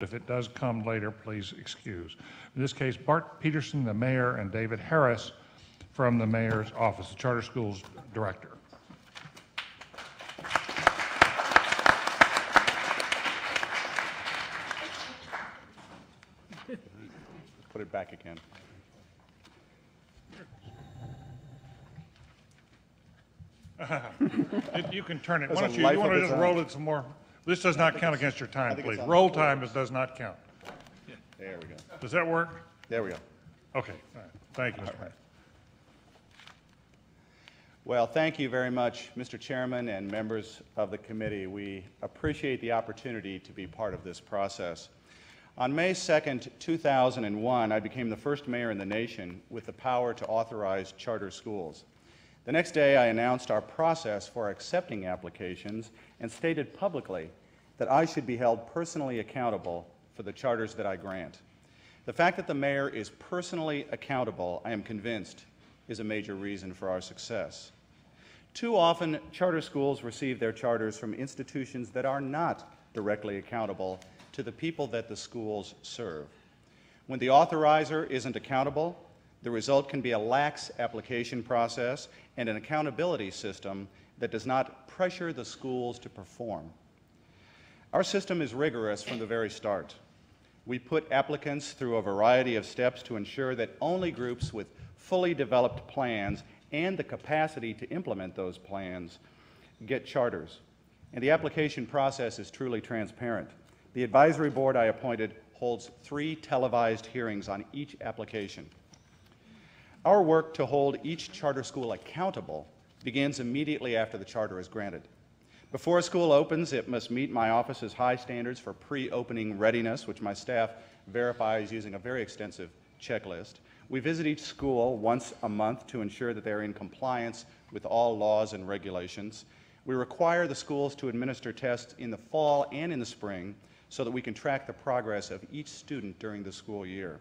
If it does come later, please excuse. In this case, Bart Peterson, the mayor, and David Harris from the mayor's office, the Charter Schools Director. Put it back again. You can turn it. Why don't you want to just roll it some more? This does not count against your time, please. Roll time does not count. There we go. Does that work? There we go. Okay. All right. Thank you, Mr. Mayor. Well, thank you very much, Mr. Chairman and members of the committee. We appreciate the opportunity to be part of this process. On May 2nd, 2001, I became the first mayor in the nation with the power to authorize charter schools. The next day, I announced our process for accepting applications and stated publicly that I should be held personally accountable for the charters that I grant. The fact that the mayor is personally accountable, I am convinced, is a major reason for our success. Too often, charter schools receive their charters from institutions that are not directly accountable to the people that the schools serve. When the authorizer isn't accountable, the result can be a lax application process and an accountability system that does not pressure the schools to perform. Our system is rigorous from the very start. We put applicants through a variety of steps to ensure that only groups with fully developed plans and the capacity to implement those plans get charters. And the application process is truly transparent. The advisory board I appointed holds 3 televised hearings on each application. Our work to hold each charter school accountable begins immediately after the charter is granted. Before a school opens, it must meet my office's high standards for pre-opening readiness, which my staff verifies using a very extensive checklist. We visit each school once a month to ensure that they're in compliance with all laws and regulations. We require the schools to administer tests in the fall and in the spring so that we can track the progress of each student during the school year.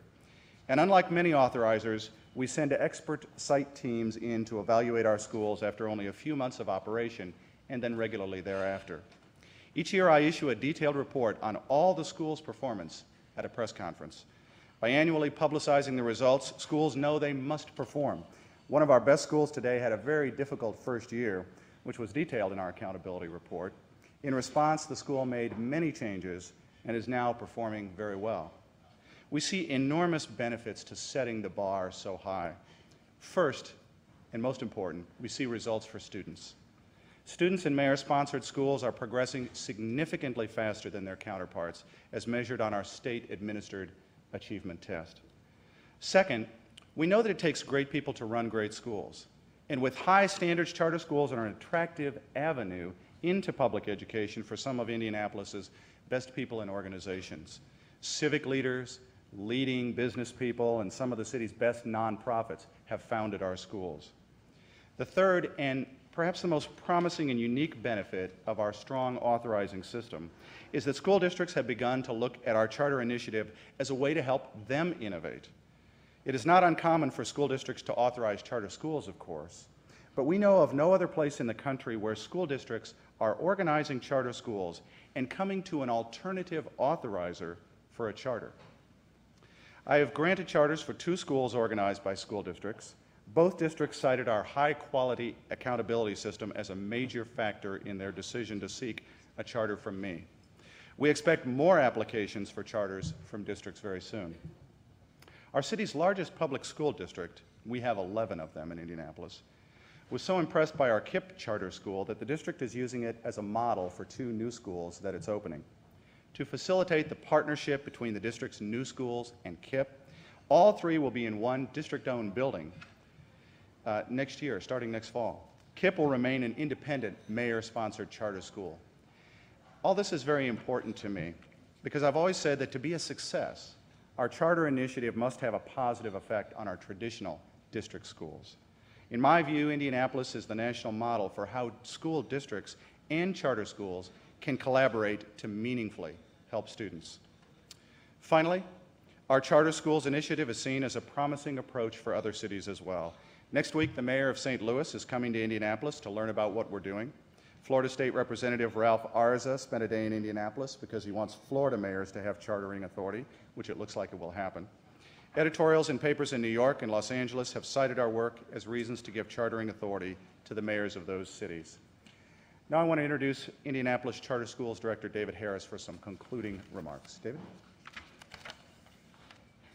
And unlike many authorizers, we send expert site teams in to evaluate our schools after only a few months of operation and then regularly thereafter. Each year I issue a detailed report on all the schools' performance at a press conference. By annually publicizing the results, schools know they must perform. One of our best schools today had a very difficult first year, which was detailed in our accountability report. In response, the school made many changes and is now performing very well. We see enormous benefits to setting the bar so high. First, and most important, we see results for students. Students in mayor-sponsored schools are progressing significantly faster than their counterparts, as measured on our state-administered achievement test. Second, we know that it takes great people to run great schools. And with high standards, charter schools are an attractive avenue into public education for some of Indianapolis's best people and organizations. Civic leaders, leading business people, and some of the city's best nonprofits have founded our schools. The third, and perhaps the most promising and unique benefit of our strong authorizing system, is that school districts have begun to look at our charter initiative as a way to help them innovate. It is not uncommon for school districts to authorize charter schools, of course, but we know of no other place in the country where school districts are organizing charter schools and coming to an alternative authorizer for a charter. I have granted charters for 2 schools organized by school districts. Both districts cited our high-quality accountability system as a major factor in their decision to seek a charter from me. We expect more applications for charters from districts very soon. Our city's largest public school district, we have 11 of them in Indianapolis, was so impressed by our KIPP charter school that the district is using it as a model for 2 new schools that it's opening. To facilitate the partnership between the district's new schools and KIPP, all 3 will be in one district-owned building next year, starting next fall. KIPP will remain an independent mayor-sponsored charter school. All this is very important to me because I've always said that to be a success, our charter initiative must have a positive effect on our traditional district schools. In my view, Indianapolis is the national model for how school districts and charter schools can collaborate to meaningfully help students. Finally, our charter schools initiative is seen as a promising approach for other cities as well. Next week, the mayor of St. Louis is coming to Indianapolis to learn about what we're doing. Florida State Representative Ralph Arza spent a day in Indianapolis because he wants Florida mayors to have chartering authority, which it looks like it will happen. Editorials in papers in New York and Los Angeles have cited our work as reasons to give chartering authority to the mayors of those cities. Now I want to introduce Indianapolis Charter Schools Director David Harris for some concluding remarks. David?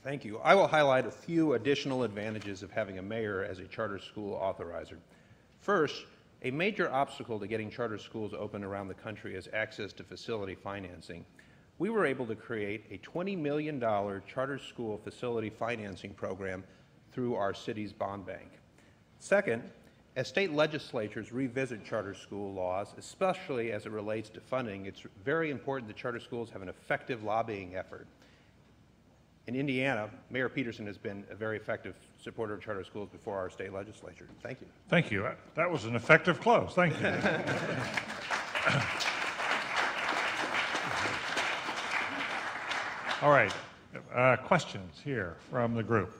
Thank you. I will highlight a few additional advantages of having a mayor as a charter school authorizer. First, a major obstacle to getting charter schools open around the country is access to facility financing. We were able to create a $20 million charter school facility financing program through our city's bond bank. Second, as state legislatures revisit charter school laws, especially as it relates to funding, it's very important that charter schools have an effective lobbying effort. In Indiana, Mayor Peterson has been a very effective supporter of charter schools before our state legislature. Thank you. Thank you. That was an effective close. Thank you. All right. Questions here from the group.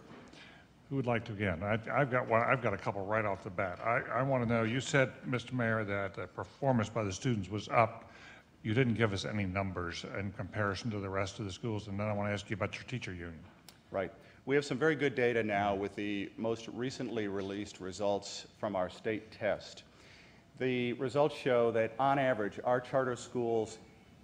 Who would like to begin? I've got one. I've got a couple right off the bat. I want to know, you said, Mr. Mayor, that performance by the students was up. You didn't give us any numbers in comparison to the rest of the schools, and then I want to ask you about your teacher union. Right. We have some very good data now with the most recently released results from our state test. The results show that, on average, our charter schools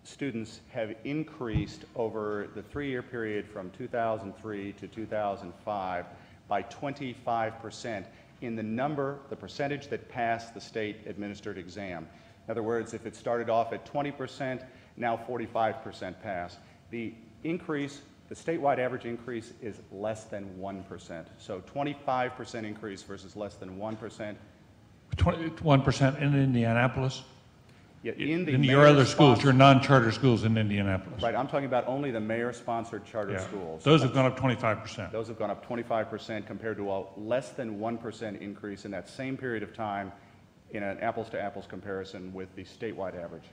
students have increased over the 3-year period from 2003 to 2005 by 25% in the percentage that passed the state-administered exam. In other words, if it started off at 20%, now 45% pass. The increase, the statewide average increase, is less than 1%. So 25% increase versus less than 1%. 1% in Indianapolis? Yeah, in your other schools, your non-charter schools in Indianapolis. Right, I'm talking about only the mayor-sponsored charter schools. Those have gone up 25%. Those have gone up 25% compared to a less than 1% increase in that same period of time in an apples-to-apples comparison with the statewide average.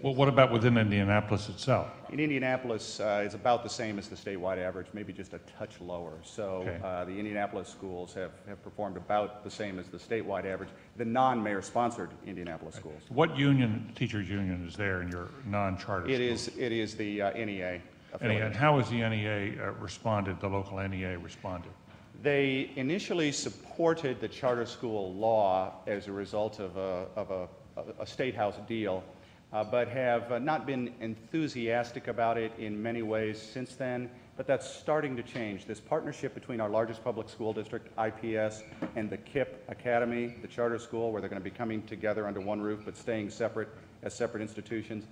Well, what about within Indianapolis itself? In Indianapolis, it's about the same as the statewide average, maybe just a touch lower. So okay. The Indianapolis schools have performed about the same as the statewide average, the non-mayor-sponsored Indianapolis schools. What union, teachers union, is there in your non-charter schools? It is the NEA. And how has the NEA responded, the local NEA responded? They initially supported the charter school law as a result of a State House deal, but have not been enthusiastic about it in many ways since then, but that's starting to change. This partnership between our largest public school district, IPS, and the KIPP Academy, the charter school, where they're going to be coming together under one roof but staying separate as separate institutions.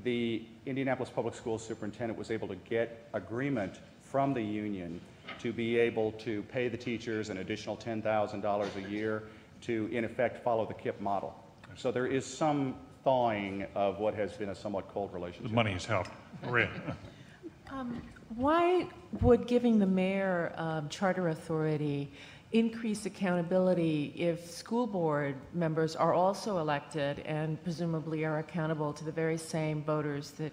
The Indianapolis Public Schools superintendent was able to get agreement from the union to be able to pay the teachers an additional $10,000 a year to, in effect, follow the KIPP model. So there is some thawing of what has been a somewhat cold relationship. The money has helped. Maria. Why would giving the mayor charter authority increase accountability if school board members are also elected and presumably are accountable to the very same voters that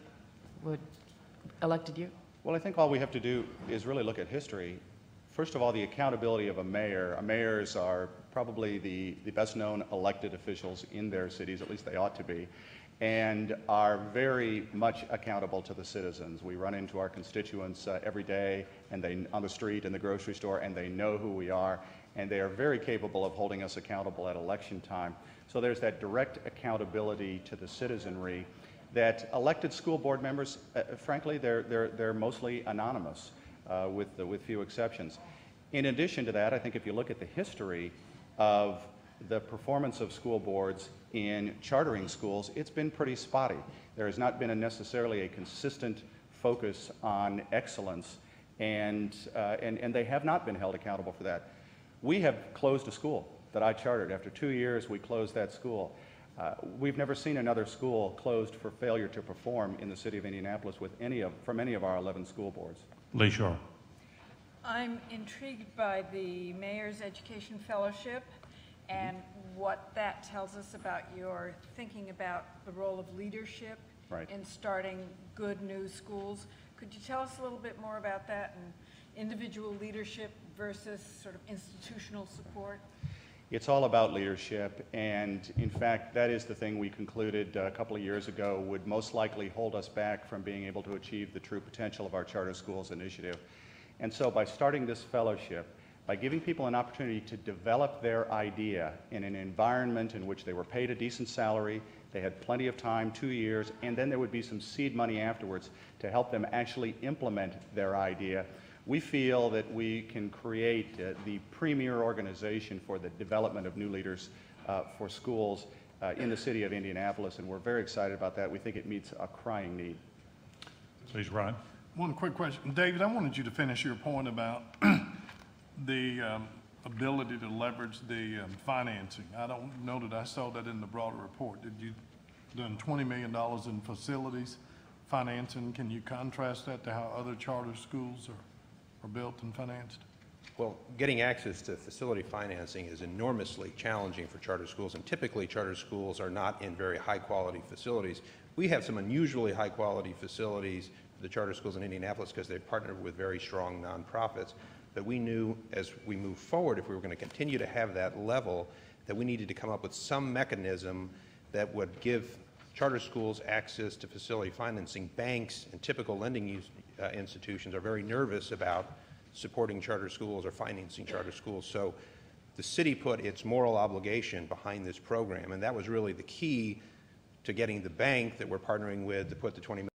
would elected you? Well, I think all we have to do is really look at history. First of all, the accountability of a mayor. Mayors are probably the best known elected officials in their cities, at least they ought to be, and are very much accountable to the citizens. We run into our constituents every day and on the street, in the grocery store, and they know who we are, and they are very capable of holding us accountable at election time. So there's that direct accountability to the citizenry that elected school board members, frankly, they're mostly anonymous, with few exceptions. In addition to that, I think if you look at the history of the performance of school boards in chartering schools, it's been pretty spotty. There has not been necessarily a consistent focus on excellence, and they have not been held accountable for that. We have closed a school that I chartered. After 2 years, we closed that school. We've never seen another school closed for failure to perform in the city of Indianapolis from any of our 11 school boards. Lee Shore. I'm intrigued by the Mayor's Education Fellowship and what that tells us about your thinking about the role of leadership in starting good new schools. Could you tell us a little bit more about that and individual leadership versus sort of institutional support? It's all about leadership, and in fact, that is the thing we concluded a couple of years ago would most likely hold us back from being able to achieve the true potential of our charter schools initiative. And so by starting this fellowship, by giving people an opportunity to develop their idea in an environment in which they were paid a decent salary, they had plenty of time, 2 years, and then there would be some seed money afterwards to help them actually implement their idea, we feel that we can create the premier organization for the development of new leaders for schools in the city of Indianapolis, and we're very excited about that. We think it meets a crying need. Please, Ron. One quick question. David, I wanted you to finish your point about the ability to leverage the financing. I don't know that I saw that in the broader report. Did you done $20 million in facilities financing? Can you contrast that to how other charter schools are built and financed? Well, getting access to facility financing is enormously challenging for charter schools, and typically charter schools are not in very high-quality facilities. We have some unusually high-quality facilities for the charter schools in Indianapolis because they've partnered with very strong nonprofits. But we knew as we move forward, if we were going to continue to have that level, that we needed to come up with some mechanism that would give charter schools access to facility financing. Banks and typical lending institutions are very nervous about supporting charter schools or financing charter schools. So the city put its moral obligation behind this program, and that was really the key to getting the bank that we're partnering with to put the $20 million